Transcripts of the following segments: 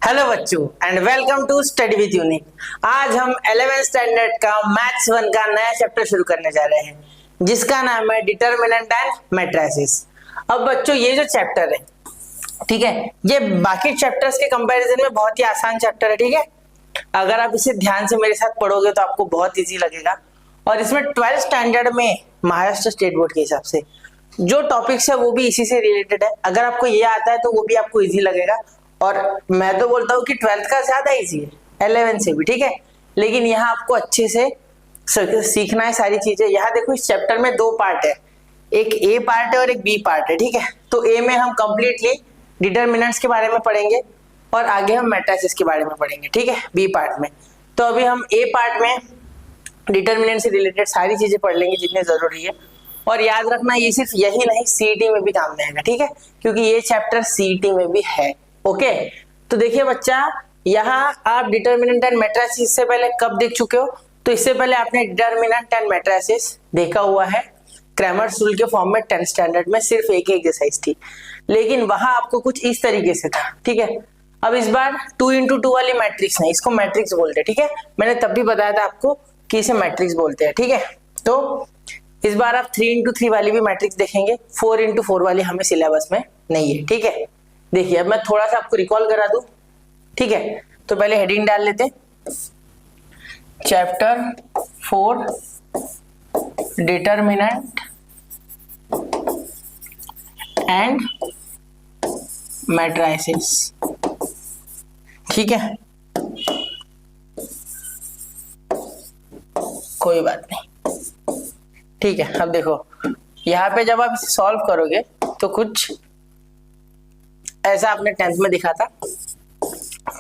Hello बच्चों and welcome to study with Unique. आज हम 11th स्टैंडर्ड का मैथ्स 1 का नया चैप्टर शुरू करने जा रहे हैं जिसका नाम है डिटरमिनेंट एंड मैट्रिसेस। अब बच्चों ये जो चैप्टर है, ठीक है, ये बाकी चैप्टर्स के कंपैरिजन में बहुत ही आसान चैप्टर है। ठीक है, अगर आप इसे ध्यान से मेरे साथ पढ़ोगे तो आपको बहुत इजी लगेगा। और इसमें 12th स्टैंडर्ड में महाराष्ट्र स्टेट बोर्ड के हिसाब से जो टॉपिक्स है वो भी इसी से रिलेटेड है। अगर आपको ये आता है तो वो भी आपको इजी लगेगा। और मैं तो बोलता हूँ कि 12th का ज्यादा इजी है 11 से भी, ठीक है, लेकिन यहाँ आपको अच्छे से सीखना है सारी चीजें। यहाँ देखो इस चैप्टर में दो पार्ट है, एक ए पार्ट है और एक बी पार्ट है। ठीक है, तो ए में हम कंप्लीटली डिटरमिनेंट्स के बारे में पढ़ेंगे और आगे हम मैट्रिसेस के बारे में पढ़ेंगे। ठीक है, बी पार्ट में। तो अभी हम ए पार्ट में डिटरमिनेंट से रिलेटेड सारी चीजें पढ़ लेंगे जितनी जरूरी है। और याद रखना ये सिर्फ यही नहीं, सीईटी में भी काम में आएगा। ठीक है, क्योंकि ये चैप्टर सीईटी में भी है। ओके, तो देखिए बच्चा, यहाँ आप डिटरमिनेंट एंड मैट्रिसेस से पहले कब देख चुके हो? तो इससे पहले आपने डिटरमिनेंट एंड मैट्रिसेस देखा हुआ है क्रैमर्स रूल के फॉर्म में 10th स्टैंडर्ड में, सिर्फ एक एक्सरसाइज थी, लेकिन वहां आपको कुछ इस तरीके से था। ठीक है, अब इस बार 2x2 वाली मैट्रिक्स नहीं, इसको मैट्रिक्स बोलते हैं। ठीक है, मैंने तब भी बताया था आपको कि इसे मैट्रिक्स बोलते हैं। ठीक है, तो इस बार आप 3x3 वाली भी मैट्रिक्स देखेंगे, 4x4 वाली हमें सिलेबस में नहीं है। ठीक है, देखिए अब मैं थोड़ा सा आपको रिकॉल करा दूं। ठीक है, तो पहले हेडिंग डाल लेते, चैप्टर 4 डिटरमिनेंट एंड मैट्रिसेस। ठीक है, कोई बात नहीं। ठीक है, अब देखो यहाँ पे जब आप इसे सॉल्व करोगे तो कुछ ऐसा आपने 10th में दिखा था,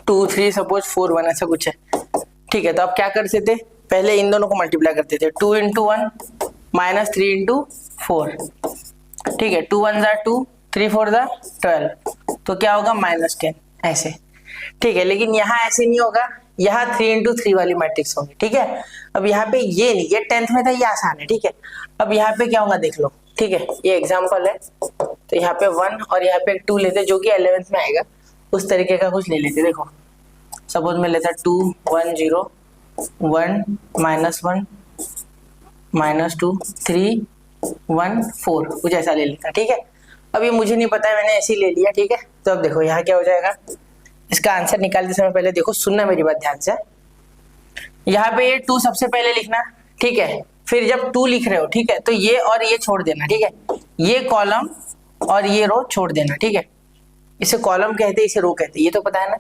2 3 सपोज 4 1 ऐसा कुछ है। ठीक है, तो आप क्या करते थे, पहले इन दोनों को मल्टीप्लाई करते थे, 2 into 1 माइनस 3 into 4। ठीक है, 2 1 जा 2, 3 4 जा 12, तो क्या होगा -10 ऐसे। ठीक है, लेकिन यहाँ ऐसे नहीं होगा, यहाँ 3 into 3 वाली मैट्रिक्स होगी। ठीक है, अब यहाँ पे ये नहीं, ये 10th में था, ये आसान है। ठीक है, अब यहाँ पे क्या होगा देख लो। ठीक है, ये एग्जाम्पल है, तो यहाँ पे 1 और यहाँ पे 2 लेते जो कि 11th में आएगा, उस तरीके का कुछ ले लेते। देखो सपोज में लेता 2 1 0 1 -1 -2 3 1 4 कुछ ऐसा ले लेता। ठीक है, अब ये मुझे नहीं पता है, मैंने ऐसे ही ले लिया। ठीक है, तो अब देखो यहाँ क्या हो जाएगा, इसका आंसर निकालते समय पहले देखो, सुनना मेरी बात ध्यान से। यहाँ पे ये 2 सबसे पहले लिखना। ठीक है, फिर जब 2 लिख रहे हो, ठीक है, तो ये और ये छोड़ देना। ठीक है, ये कॉलम और ये रो छोड़ देना। ठीक है, इसे कॉलम कहते हैं, इसे रो कहते हैं, ये तो पता है ना।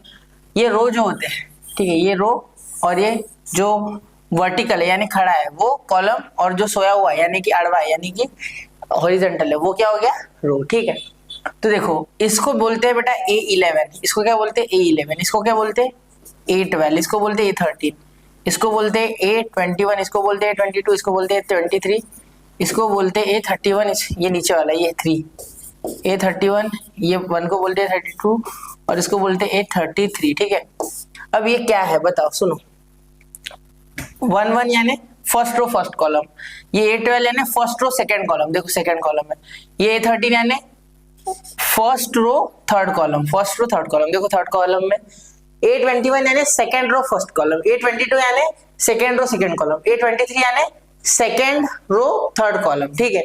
ये रो जो होते हैं, ठीक है, ये रो, और ये जो वर्टिकल है यानी खड़ा है वो कॉलम, और जो सोया हुआ है यानी कि अड़वा है यानी कि हॉरिजॉन्टल है वो क्या हो गया, रो। ठीक है, तो देखो इसको बोलते हैं बेटा A11, इसको क्या बोलते हैं A11, इसको क्या बोलते हैं A12, इसको बोलते हैं A13, इसको बोलते हैं A21, इसको बोलते हैं A22, इसको बोलते हैं A23, इसको बोलते हैं A31, ये नीचे वाला ये 3, A31, ये 1 को बोलते हैं 32 और इसको बोलते हैं A33। ठीक है, अब ये क्या है बताओ, सुनो। 1 1 यानी फर्स्ट रो फर्स्ट कॉलम, ये A12 यानी फर्स्ट रो सेकंड कॉलम, देखो सेकंड कॉलम है। ये A13 यानी first row third column, first row third column, देखो थर्ड कॉलम में। A21 यानी second row first column, A22 यानी second row second column, A23 यानी सेकंड रो थर्ड कॉलम। ठीक है,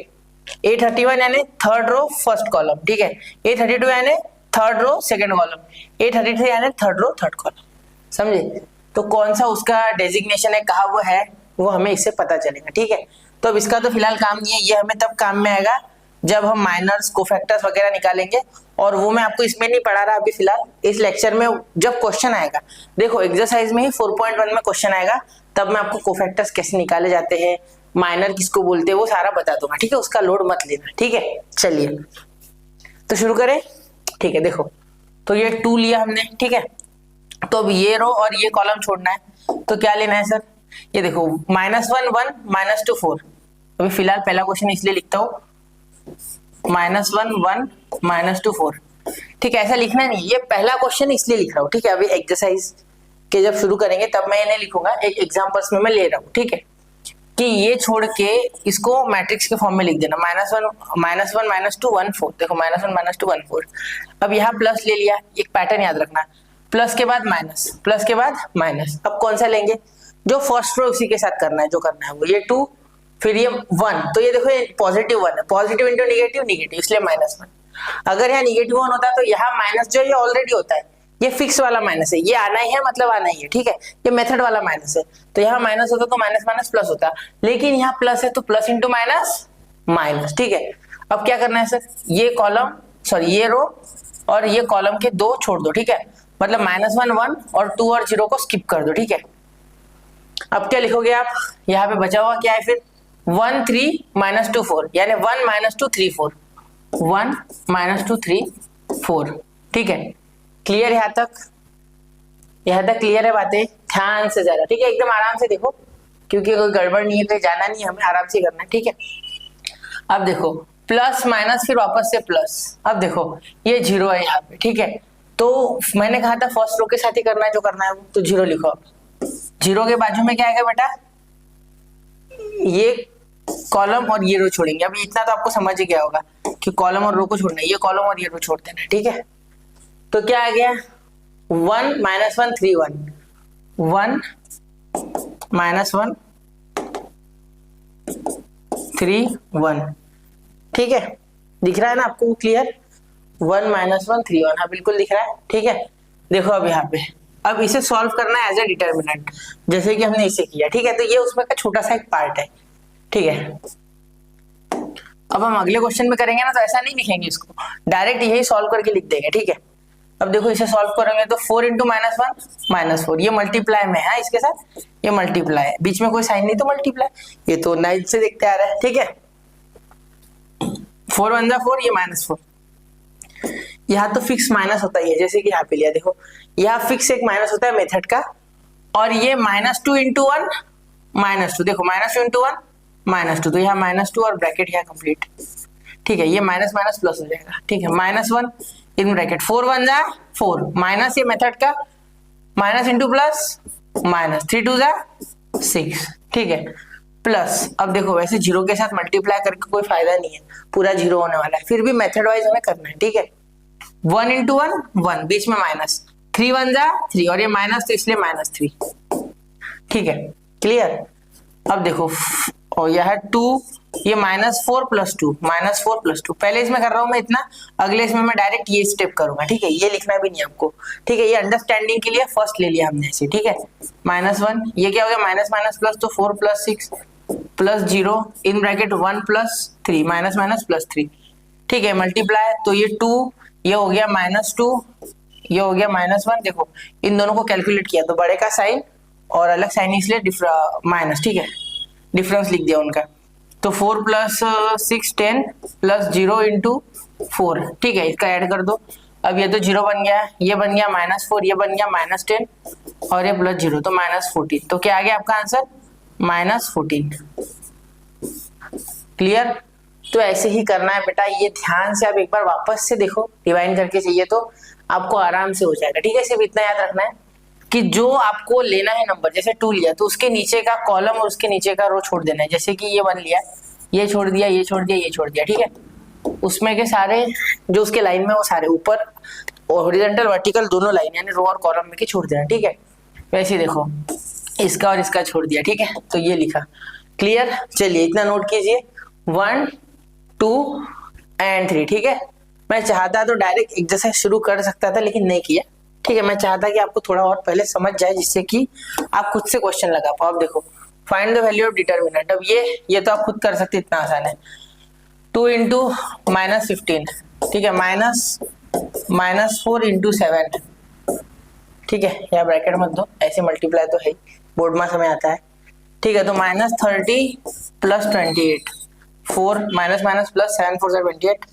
A31 यानी थर्ड रो फर्स्ट कॉलम। ठीक है, A32 यानी third row second column, A33 यानी थर्ड रो थर्ड कॉलम। समझे? तो कौन सा उसका डेजिग्नेशन है, कहाँ वो है, वो हमें इससे पता चलेगा। ठीक है, तो अब इसका तो फिलहाल काम नहीं है, ये हमें तब काम में आएगा जब हम माइनर्स कोफैक्टर्स वगैरह निकालेंगे, और वो मैं आपको इसमें नहीं पढ़ा रहा अभी फिलहाल, इस लेक्चर में जब क्वेश्चन आएगा, देखो एक्सरसाइज में ही 4.1 में क्वेश्चन आएगा, तब मैं आपको कोफैक्टर्स कैसे निकाले जाते हैं, माइनर किसको बोलते हैं, वो सारा बता दूंगा। ठीक है, उसका लोड मत लेना। ठीक है, चलिए तो शुरू करें। ठीक है, देखो तो ये 2 लिया हमने। ठीक है, तो अब ये रो और ये कॉलम छोड़ना है, तो क्या लेना है सर, ये देखो -1 1 -2 4। अभी फिलहाल पहला क्वेश्चन इसलिए लिखता हूँ -1 1 -2 4। ठीक है, ऐसा लिखना नहीं, ये पहला क्वेश्चन इसलिए लिख रहा हूँ। ठीक है, अभी एक्सरसाइज के जब शुरू करेंगे तब मैं इन्हें लिखूंगा, एक एग्जाम्पल्स में मैं ले रहा हूँ। ठीक है, कि ये छोड़ के इसको मैट्रिक्स के फॉर्म में लिख देना, -1 -2 1 4। देखो -1 -2 1 4। अब यहाँ प्लस ले लिया, एक पैटर्न याद रखना, प्लस के बाद माइनस, प्लस के बाद माइनस। अब कौन सा लेंगे, जो फर्स्ट रो उसी के साथ करना है, जो करना है वो, ये 2 फिर ये 1, तो ये देखो ये पॉजिटिव 1 है, पॉजिटिव इंटू नेगेटिव नेगेटिव, इसलिए -1। अगर यहाँ -1 होता तो यहाँ माइनस जो ये ऑलरेडी होता है, ये फिक्स वाला माइनस है, ये आना ही है मतलब आना ही है, ठीक है, ये मेथड वाला माइनस है, तो यहाँ माइनस होता तो माइनस माइनस प्लस होता, लेकिन यहाँ प्लस है तो प्लस इंटू माइनस माइनस, ठीक है। अब क्या करना है सर, ये कॉलम सॉरी ये रो और ये कॉलम के 2 छोड़ दो, ठीक है, मतलब -1 1 और 2 और 0 को स्किप कर दो, ठीक है। अब क्या लिखोगे आप, यहाँ पे बचा हुआ क्या है फिर 1 3 -2 4, यानी 1 -2 3 4, 1 -2 3 4, ठीक है। क्लियर यहाँ तक क्लियर है बातें, ध्यान से ज्यादा, ठीक है, एकदम आराम से देखो, क्योंकि कोई गड़बड़ नहीं है तो जाना नहीं, हमें आराम से करना है, ठीक है। अब देखो प्लस माइनस फिर वापस से प्लस, अब देखो ये 0 है यहाँ पे, ठीक है, तो मैंने कहा था फर्स्ट रो के साथ ही करना है, जो करना है वो, तो 0 लिखो। अब 0 के बाजू में क्या आएगा बेटा, ये कॉलम और ये रो छोड़ेंगे। अब इतना तो आपको समझ ही गया होगा कि कॉलम और रो को छोड़ना है, ये कॉलम और ये रो छोड़ देना है, ठीक है। तो क्या आ गया 1 -1 3 1 1 -1 3 1, ठीक है, दिख रहा है ना आपको क्लियर, 1 -1 3 1, हाँ बिल्कुल दिख रहा है, ठीक है। देखो अब यहाँ पे, अब इसे सॉल्व करना है एज ए डिटर्मिनेंट, जैसे कि हमने इसे किया, ठीक है, तो ये उसमें का छोटा सा एक पार्ट है, ठीक है। अब हम अगले क्वेश्चन में करेंगे ना, तो ऐसा नहीं लिखेंगे इसको, डायरेक्ट यही सॉल्व करके लिख देंगे, ठीक है। अब देखो इसे सॉल्व करेंगे तो 4 × -1 -4, ये मल्टीप्लाई में है, इसके साथ ये मल्टीप्लाई है, बीच में कोई साइन नहीं तो मल्टीप्लाई, ये तो 9 से देखते आ रहा है, ठीक है। 4 1 जा 4, ये -4, यहाँ तो फिक्स माइनस होता ही है, जैसे कि यहाँ पे लिया, देखो यहाँ फिक्स एक माइनस होता है मेथड का, और ये -2 × 1 -2, देखो -2 × 1 -2, तो यहाँ -2 और ब्रैकेट यहाँ कंप्लीट, ठीक है, ये माइनस माइनस प्लस हो जाएगा, ठीक है, -1 इन ब्रैकेट 4 1 जा 4, माइनस ये मेथड का, माइनस इंटू प्लस माइनस, 3 2 जा 6, ठीक है, प्लस। अब देखो वैसे 0 के साथ मल्टीप्लाई करके कोई फायदा नहीं है, पूरा 0 होने वाला है, फिर भी मेथड वाइज हमें करना है, ठीक है। 1 × 1 1, बीच में माइनस, 3 1 जा 3, और ये माइनस तो इसलिए -3, ठीक है, क्लियर। अब देखो और यह है 2, ये -4 + 2, -4 + 2, पहले इसमें कर रहा हूं मैं इतना, अगले इसमें मैं डायरेक्ट ये स्टेप करूंगा, ठीक है, ये लिखना भी नहीं आपको, ठीक है, ये अंडरस्टैंडिंग के लिए फर्स्ट ले लिया हमने ऐसे, ठीक है। -1, ये क्या हो गया माइनस माइनस प्लस, तो 4 + 6 + 0 इन ब्रैकेट 1 + 3, माइनस माइनस +3, ठीक है, मल्टीप्लाई, तो ये 2, ये हो गया -2, ये हो गया -1, देखो इन दोनों को कैलकुलेट किया तो बड़े का साइन और अलग साइन इसलिए माइनस, ठीक है, डिफरेंस लिख दिया उनका, तो 4 + 6 10 + 0 × 4, ठीक है, इसका ऐड कर दो। अब ये तो 0 बन गया, ये बन गया -4, ये बन गया -10 और ये +0, तो -14, तो क्या आ गया आपका आंसर -14, क्लियर। तो ऐसे ही करना है बेटा, ये ध्यान से आप एक बार वापस से देखो, डिवाइड करके चाहिए तो आपको आराम से हो जाएगा, ठीक है। सिर्फ इतना याद रखना है कि जो आपको लेना है नंबर, जैसे 2 लिया तो उसके नीचे का कॉलम और उसके नीचे का रो छोड़ देना है, जैसे कि ये 1 लिया, ये छोड़ दिया, ये छोड़ दिया, ये छोड़ दिया, ठीक है, उसमें के सारे जो उसके लाइन में वो सारे ऊपर हॉरिजॉन्टल वर्टिकल दोनों लाइन यानी रो और कॉलम में के छोड़ देना, ठीक है। वैसे ही देखो इसका और इसका छोड़ दिया, ठीक है, तो ये लिखा, क्लियर। चलिए इतना नोट कीजिए, 1 2 और 3, ठीक है। मैं चाहता तो डायरेक्ट एक्सरसाइज शुरू कर सकता था लेकिन नहीं किया, ठीक है। मैं चाहता कि आपको थोड़ा और पहले समझ जाए जिससे कि आप खुद से क्वेश्चन लगा पाओ। अब देखो find the value of determinant, अब ये तो आप खुद कर सकते, इतना आसान है। 2 × -15, ठीक है, -4 × 7, ठीक है, या ब्रैकेट मत दो, ऐसे मल्टीप्लाई तो है, बोर्ड में समय आता है, ठीक है। तो -30 + 28, 4 माइनस माइनस प्लस 7 4 जा 28,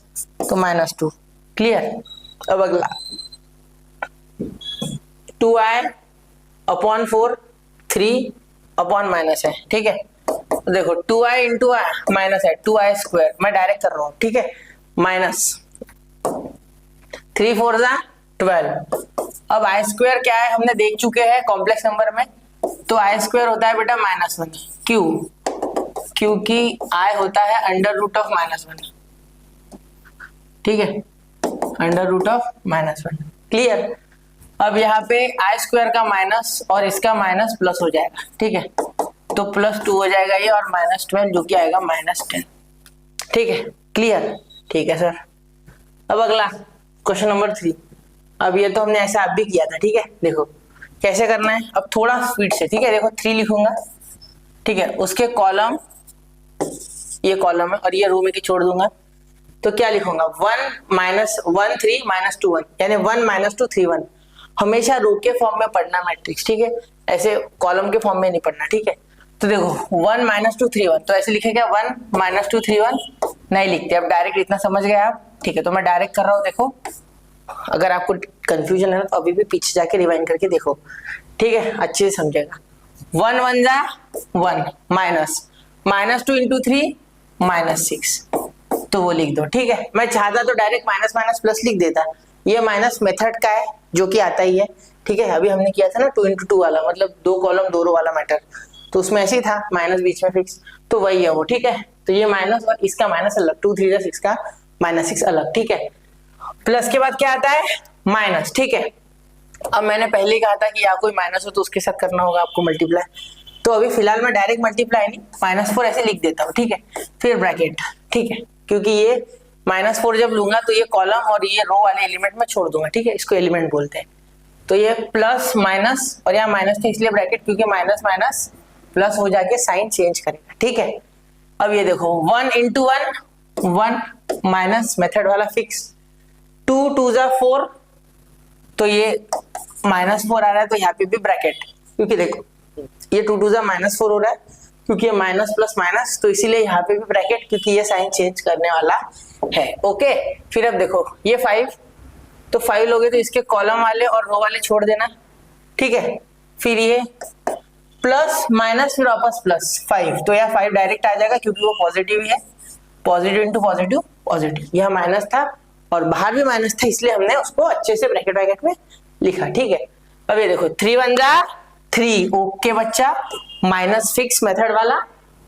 तो -2, क्लियर। अब अगला 2i/4 3/- है, ठीक है। तो देखो 2i × माइनस है 2i², मैं डायरेक्ट कर रहा हूँ, ठीक है, -3 4 जा 12। अब i² क्या है हमने देख चुके हैं कॉम्प्लेक्स नंबर में, तो i² होता है बेटा -1, क्यों? क्योंकि i होता है √-1, ठीक है, √-1, क्लियर। अब यहाँ पे आई स्क्वायर का माइनस और इसका माइनस प्लस हो जाएगा, ठीक है, तो +2 हो जाएगा ये, और -12 जो कि आएगा -10, ठीक है, क्लियर, ठीक है सर। अब अगला क्वेश्चन नंबर 3। अब ये तो हमने ऐसा आप भी किया था, ठीक है, देखो कैसे करना है, अब थोड़ा स्पीड से, ठीक है, देखो 3 लिखूंगा, ठीक है, उसके कॉलम, ये कॉलम है और ये रो में की छोड़ दूंगा, तो क्या लिखूंगा 1 -1 3 -2 1, यानी 1 -2 3 1। हमेशा रो के फॉर्म में पढ़ना मैट्रिक्स, ठीक है, ऐसे कॉलम के फॉर्म में नहीं पढ़ना, ठीक है। तो देखो 1 -2 3 1, तो ऐसे लिखेगा 1 -2 3 1, नहीं लिखते, अब डायरेक्ट इतना समझ गए आप, ठीक है, तो मैं डायरेक्ट कर रहा हूँ, देखो अगर आपको कंफ्यूजन है ना तो अभी भी पीछे जाके रिवाइंड करके देखो, ठीक है, अच्छे से समझेगा। 1 1 जा 1 -2 × 3 -6, तो वो लिख दो, ठीक है। मैं चाहता तो डायरेक्ट माइनस माइनस प्लस लिख देता, ये माइनस मेथड का है जो कि आता ही है, ठीक है। अभी हमने किया था ना 2 × 2 वाला, मतलब 2 कॉलम 2 रो वाला मैटर, तो उसमें ऐसे ही था, माइनस बीच में फिक्स, तो वही है वो, ठीक है। तो ये माइनस और इसका माइनस अलग, 2 3 6 का -6 अलग, ठीक है। प्लस के बाद क्या आता है माइनस, ठीक है। अब मैंने पहले ही कहा था कि यहाँ कोई माइनस हो तो उसके साथ करना होगा आपको मल्टीप्लाई, तो अभी फिलहाल मैं डायरेक्ट मल्टीप्लाई नहीं, -4 ऐसे लिख देता हूँ, ठीक है, फिर ब्रैकेट, ठीक है, क्योंकि ये -4 जब लूंगा तो ये कॉलम और ये रो वाले एलिमेंट में छोड़ दूंगा, ठीक है, इसको एलिमेंट बोलते हैं। तो ये प्लस माइनस, और यहाँ माइनस था इसलिए ब्रैकेट, क्योंकि माइनस माइनस प्लस हो जाके साइन चेंज करेगा, ठीक है। अब ये देखो 1 × 1 1 माइनस मेथड वाला फिक्स, 2 2 जा 4, तो ये -4 आ रहा है, तो यहाँ पे भी ब्रैकेट, क्योंकि देखो ये 2 2 जा -4 हो रहा है, क्योंकि ये माइनस प्लस माइनस, तो इसीलिए यहाँ पे भी ब्रैकेट, क्योंकि ये साइन चेंज करने वाला है, ओके। फिर अब देखो ये 5, तो 5 लोगे तो इसके कॉलम वाले और रो वाले छोड़ देना, ठीक है। फिर ये प्लस माइनस फिर वापस प्लस 5, तो यह 5 डायरेक्ट आ जाएगा क्योंकि वो पॉजिटिव है, पॉजिटिव इंटू पॉजिटिव पॉजिटिव, यह माइनस था और बाहर भी माइनस था, इसलिए हमने उसको अच्छे से ब्रैकेट ब्रैकेट में लिखा, ठीक है। अब ये देखो 3 1 जा 3, ओके बच्चा, माइनस फिक्स मेथड वाला,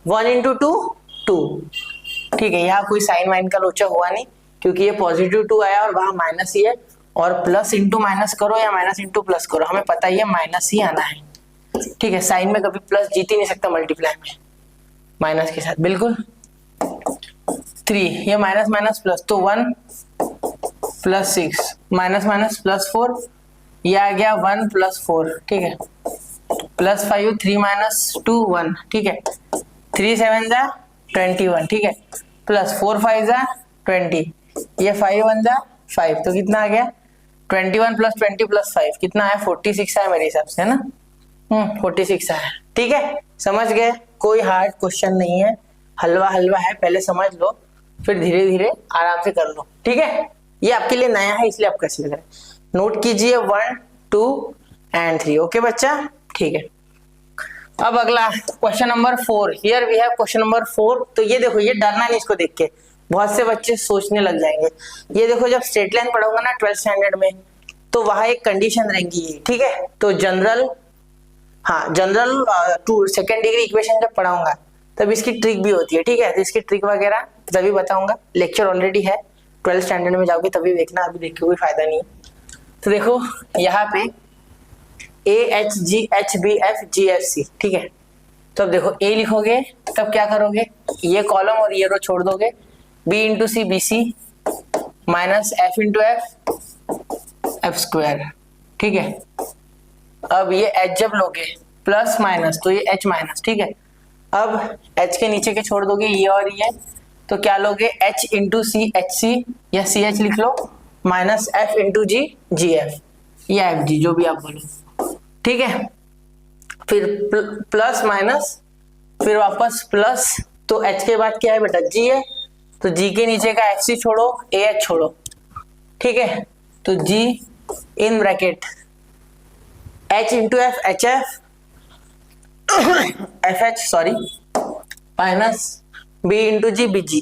1 × 2 2, ठीक है। यहाँ कोई साइन वाइन का लोचा हुआ नहीं, क्योंकि ये पॉजिटिव 2 आया और वहां माइनस ही है, और प्लस इंटू माइनस करो या माइनस इंटू प्लस करो, हमें पता ही है माइनस ही आना है, ठीक है। साइन में कभी प्लस जीत ही नहीं सकता मल्टीप्लाई में माइनस के साथ, बिल्कुल। 3 ये माइनस माइनस प्लस, तो 1 + 6 माइनस माइनस +4, ये आ गया 1 + 4, ठीक है, +5 3 - 2 1, ठीक है, 3 7 जा 21, ठीक है, +4 5 जा 20, ये 5 1 जा 5, तो कितना आ गया 21 + 20 + 5 कितना है 46 है मेरे हिसाब से, है ना, 46 है, ठीक है। समझ गए, कोई हार्ड क्वेश्चन नहीं है, हलवा हलवा है, पहले समझ लो फिर धीरे धीरे आराम से कर लो, ठीक है। ये आपके लिए नया है इसलिए आप कैसे करें, नोट कीजिए 1 2 और 3, ओके बच्चा, ठीक है। अब अगला question number 4, here we have question number 4। तो ये देखो, ये डरना नहीं इसको देख के, बहुत से बच्चे सोचने लग जाएंगे। ये देखो जब स्ट्रेट लाइन पढ़ूंगा ना 12th स्टैंडर्ड में, तो वहां एक कंडीशन रहेंगी, ठीक है। तो जनरल, हाँ general to second degree equation जब पढ़ाऊंगा तब इसकी ट्रिक भी होती है, ठीक है। तो इसकी ट्रिक वगैरह तभी बताऊंगा, लेक्चर ऑलरेडी है, 12th स्टैंडर्ड में जाओगे तभी देखना, अभी देख के कोई फायदा नहीं है। तो देखो यहाँ पे AHGHBFGFC, ठीक है। तो अब देखो A लिखोगे तब क्या करोगे, ये कॉलम और ये रो छोड़ दोगे, B × C BC minus F × F F², ठीक है। अब ये H जब लोगे प्लस माइनस, तो ये H माइनस, ठीक है। अब H के नीचे के छोड़ दोगे ये और ये, तो क्या लोगे H × C HC या CH लिख लो, माइनस F × G GF या FG, जो भी आप बोलो, ठीक है। फिर प्लस माइनस फिर वापस प्लस, तो H के बाद क्या है बेटा G है, तो G के नीचे का FC छोड़ो, AH छोड़ो, ठीक है। तो G in bracket H × F HF FH sorry minus B × G BG,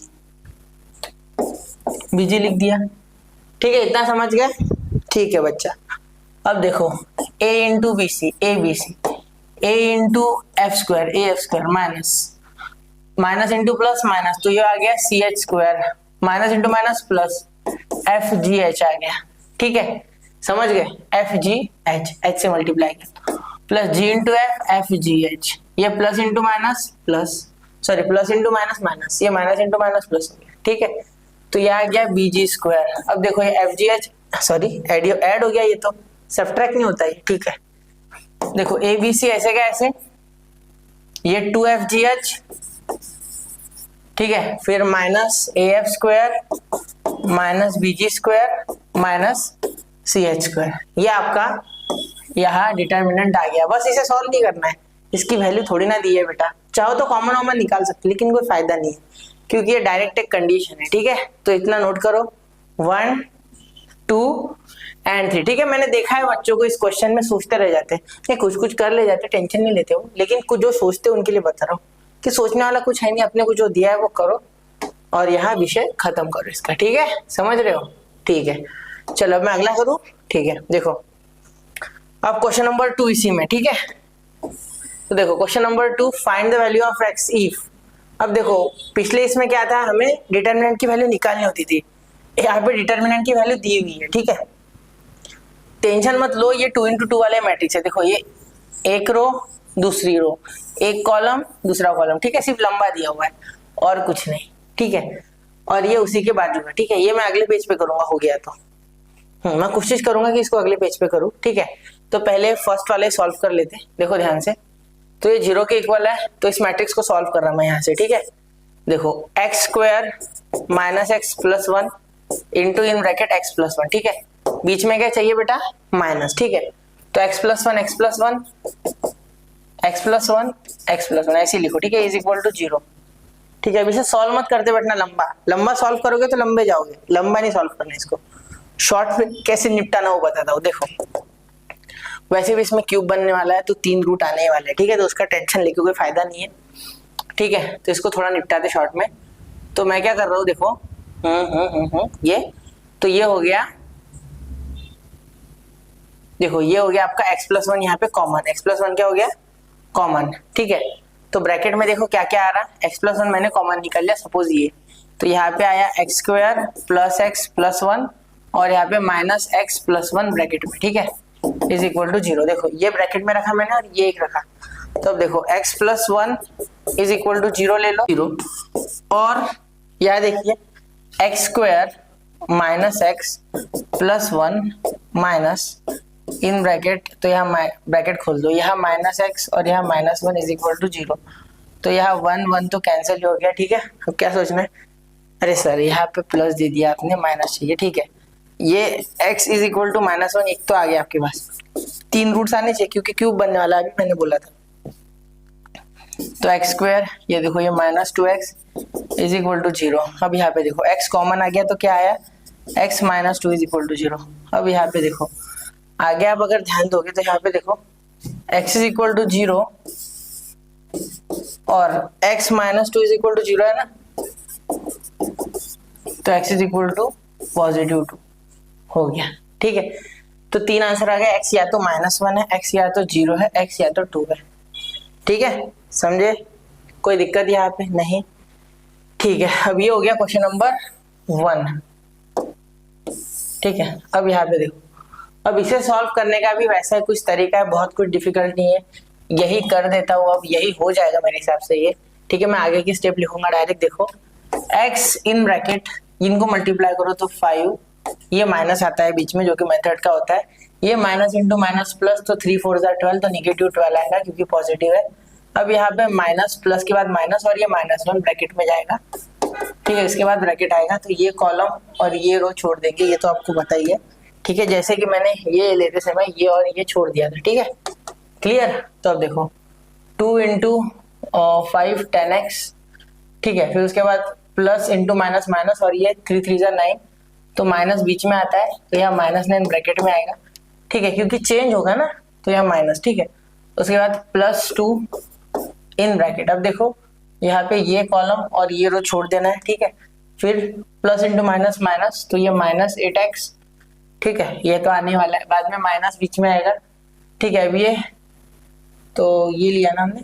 BG लिख दिया, ठीक है। इतना समझ गए, ठीक है बच्चा। अब देखो A × BC ABC, A × F² AF² minus minus into plus minus, तो ये आ गया CH² minus into minus plus FGH आ गया, ठीक है। समझ गए, एफ जी एच, एच से मल्टीप्लाई किया, plus G into F, F G H, ये plus into minus plus, sorry plus into minus minus, ये माइनस इंटू माइनस प्लस हो गया, ठीक है। तो ये आ गया बी जी स्क्वायर। अब देखो ये F G H, sorry add हो गया, ये तो सब्ट्रैक्ट नहीं होता है, ठीक है। देखो ए बी सी ऐसे का ऐसे, ये 2FGH, ठीक है, फिर minus AF square minus BG square minus CH square, ये आपका यहाँ डिटर्मिनेंट आ गया। बस इसे सॉल्व नहीं करना है, इसकी वैल्यू थोड़ी ना दी है बेटा, चाहो तो कॉमन कॉमन निकाल सकते, लेकिन कोई फायदा नहीं है क्योंकि ये डायरेक्ट एक कंडीशन है, ठीक है। तो इतना नोट करो, 1 2 एंड 3, ठीक है। मैंने देखा है बच्चों को इस क्वेश्चन में सोचते रह जाते हैं, कुछ कुछ कर ले जाते, टेंशन नहीं लेते हो, लेकिन कुछ जो सोचते हैं उनके लिए बता रहा हूँ कि सोचने वाला कुछ है नहीं, अपने को जो दिया है वो करो और यहाँ विषय खत्म करो इसका, ठीक है, समझ रहे हो, ठीक है। चलो मैं अगला करूँ, ठीक है। देखो अब क्वेश्चन नंबर 2 इसी में, ठीक है। तो देखो question number 2, find the value of x if. अब देखो पिछले इसमें क्या था, हमें डिटर्मिनेंट की वैल्यू निकालनी होती थी, यहाँ पे डिटर्मिनेंट की वैल्यू दी हुई है, ठीक है। टेंशन मत लो, ये 2 into 2 वाले मैट्रिक्स है, देखो ये एक रो दूसरी रो, एक कॉलम दूसरा कॉलम, ठीक है, सिर्फ लंबा दिया हुआ है और कुछ नहीं, ठीक है। और ये उसी के बाजू में, ठीक है, ये मैं अगले पेज पे करूंगा, हो गया तो मैं कोशिश करूंगा कि इसको अगले पेज पे करूं, ठीक है। तो पहले फर्स्ट वाले सॉल्व कर लेते, देखो ध्यान से। तो ये 0 के इक्वल है, तो इस मैट्रिक्स को सॉल्व कर रहा मैं यहाँ से, ठीक है। देखो x square minus x plus 1 into in bracket x plus 1, ठीक है। बीच में क्या चाहिए बेटा, माइनस, ठीक है। तो x plus 1 x plus 1 x plus 1 x plus 1 ऐसे लिखो, ठीक है, इज इक्वल टू 0, ठीक है। अब इसे सॉल्व मत करते बैठना, लंबा लंबा सॉल्व करोगे तो लंबे जाओगे, लंबा नहीं सॉल्व करना, इसको शॉर्ट में कैसे निपटाना वो बताता हूँ। देखो वैसे भी इसमें क्यूब बनने वाला है तो 3 रूट आने वाले हैं, ठीक है, तो उसका टेंशन लेके कोई फायदा नहीं है, ठीक है। तो इसको थोड़ा निपटाते शॉर्ट में। तो मैं क्या कर रहा हूँ, देखो ये तो ये हो गया, देखो ये हो गया आपका x प्लस 1 यहाँ पे कॉमन, x प्लस 1 क्या हो गया कॉमन, ठीक है। तो ब्रैकेट में देखो क्या क्या आ रहा है, x प्लस 1 मैंने कॉमन निकाल लिया, सपोज ये, तो यहाँ पे आया x square plus x plus 1 और यहाँ पे माइनस एक्स प्लस 1 ब्रैकेट में, ठीक है, इज इक्वल टू 0। देखो ये ब्रैकेट में रखा मैंने और ये एक रखा, तो अब देखो x plus 1 is equal to 0 ले लो, 0, और यह देखिए x square minus x plus 1 minus in bracket, तो यहाँ ब्रैकेट खोल दो, यहाँ माइनस एक्स और यहाँ माइनस 1 इज इक्वल टू 0, तो यहाँ 1 1 तो कैंसिल हो गया, ठीक है। अब क्या सोचना है, अरे सर यहाँ पे प्लस दे दिया आपने, माइनस चाहिए, ठीक है। ये x is equal to minus 1 एक तो आ गया आपके पास, 3 रूट्स आने चाहिए क्योंकि क्यूब बनने वाला है, अभी मैंने बोला था। तो एक्स स्क्वायर, ये देखो ये minus 2x is equal to 0। अब यहाँ पे देखो x कॉमन आ गया तो क्या आया, x minus 2 is equal to 0। अब यहाँ पे देखो आगे आप अगर ध्यान दोगे तो यहाँ पे देखो x इज इक्वल टू 0 और x minus 2 is equal to 0 है ना, तो x is equal to positive 2 हो गया, ठीक है। तो 3 आंसर आ गया, x या तो -1 है, x या तो 0 है, x या तो 2 है, ठीक है, समझे, कोई दिक्कत यहाँ पे नहीं, ठीक है। अब ये हो गया क्वेश्चन नंबर 1, ठीक है। अब यहाँ पे देखो, अब इसे सॉल्व करने का भी वैसा कुछ तरीका है, बहुत कुछ डिफिकल्ट नहीं है, यही कर देता हूँ, अब यही हो जाएगा मेरे हिसाब से ये, ठीक है। मैं आगे की स्टेप लिखूंगा डायरेक्ट, देखो x इन ब्रैकेट इनको मल्टीप्लाई करो तो 5, ये माइनस आता है बीच में जो कि मेथड का होता है, ये माइनस इंटू माइनस प्लस, तो 3 4 12, तो निगेटिव 12 आएगा क्योंकि पॉजिटिव है। अब यहाँ पे माइनस प्लस के बाद माइनस और ये -1 ब्रैकेट में जाएगा, ठीक है, इसके बाद ब्रैकेट आएगा, तो ये कॉलम और ये रो छोड़ देंगे, ये तो आपको पता ही है, ठीक है। जैसे कि मैंने ये लेते समय ये और ये छोड़ दिया था, ठीक है, क्लियर। तो अब देखो 2 इंटू 5 10x, ठीक है, फिर उसके बाद प्लस इंटू माइनस माइनस और ये 3 3 9, तो माइनस बीच में आता है तो यहाँ -9 ब्रैकेट में आएगा, ठीक है, क्योंकि चेंज होगा ना तो यहाँ माइनस, ठीक है। उसके बाद +2 इन ब्रैकेट, अब देखो यहाँ पे ये कॉलम और ये रो छोड़ देना है, ठीक है, फिर प्लस इंटू माइनस माइनस, तो ये -8x, ठीक है, ये तो आने वाला है, बाद में माइनस बीच में आएगा, ठीक है। अब ये तो ये लिया ना हमने,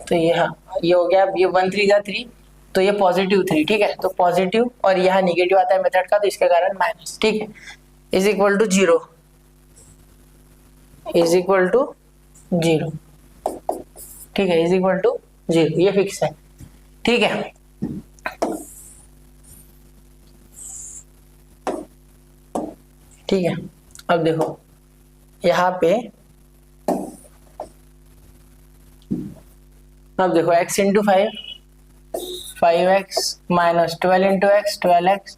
तो ये हाँ ये हो गया, अब ये 1 3 3, तो ये +3, ठीक है, तो पॉजिटिव और यहाँ निगेटिव आता है मेथड का, तो इसके कारण माइनस, ठीक है। Is equal to 0, is equal to 0, ठीक है, इज इक्वल टू 0, ये फिक्स है, ठीक है। ठीक है, अब देखो यहाँ पे, अब देखो x into 5x minus 12 into x 12x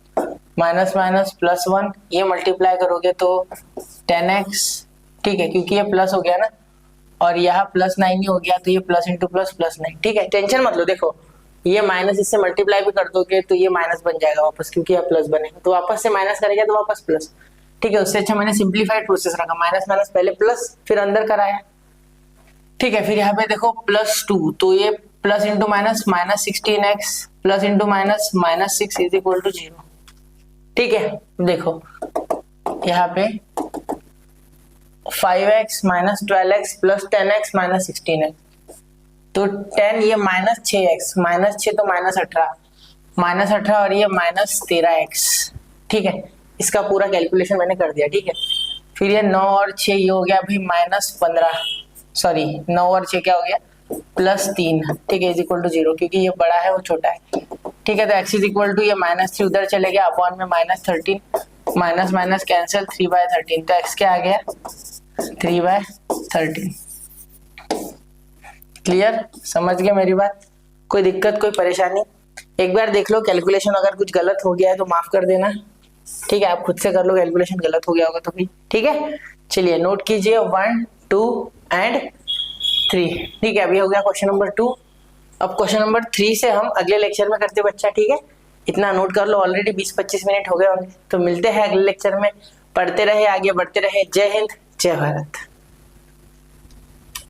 minus minus plus 1, ये मल्टीप्लाई करोगे तो 10x, ठीक है, क्योंकि ये प्लस हो गया ना, और यहाँ प्लस 9 ही हो गया, तो ये प्लस इंटू प्लस प्लस 9, ठीक है। टेंशन मत लो, देखो ये माइनस इससे मल्टीप्लाई भी कर दोगे तो ये माइनस बन जाएगा वापस, क्योंकि ये प्लस बनेगा, तो वापस से माइनस करेगा तो वापस प्लस, ठीक है। उससे अच्छा मैंने सिंप्लीफाइड प्रोसेस रखा, माइनस माइनस पहले प्लस फिर अंदर कराया, ठीक है। फिर यहाँ पे देखो +2, तो ये plus into minus minus 16x plus into minus minus 6 is equal to 0, ठीक है। देखो यहाँ पे 5x minus 12x plus 10x minus 16x, तो 10 ये माइनस 6x, माइनस 6 तो माइनस 18 और ये माइनस 13x, ठीक है। इसका पूरा कैलकुलेशन मैंने कर दिया, ठीक है। फिर ये 9 और 6 ये हो गया अभी माइनस 15, सॉरी 9 और 6 क्या हो गया +3, ठीक है, इज इक्वल टू 0, क्योंकि ये बड़ा है वो छोटा है, ठीक है। तो x इज इक्वल टू ये -3 उधर चले गया, अपॉन में -13, माइनस माइनस कैंसिल 3/13, तो x क्या आ गया 3/13। क्लियर, समझ गए मेरी बात? कोई दिक्कत कोई परेशानी? एक बार देख लो कैलकुलेशन, अगर कुछ गलत हो गया है तो माफ कर देना, ठीक है। आप खुद से कर लो, कैलकुलेशन गलत हो गया होगा तो भी, ठीक है। चलिए नोट कीजिए 1, 2 एंड 3, ठीक है। अभी हो गया क्वेश्चन नंबर 2, अब क्वेश्चन नंबर 3 से हम अगले लेक्चर में करते बच्चा, ठीक है। इतना नोट कर लो, ऑलरेडी 20-25 मिनट हो गए होंगे, तो मिलते हैं अगले लेक्चर में। पढ़ते रहे, आगे बढ़ते रहे। जय हिंद, जय भारत।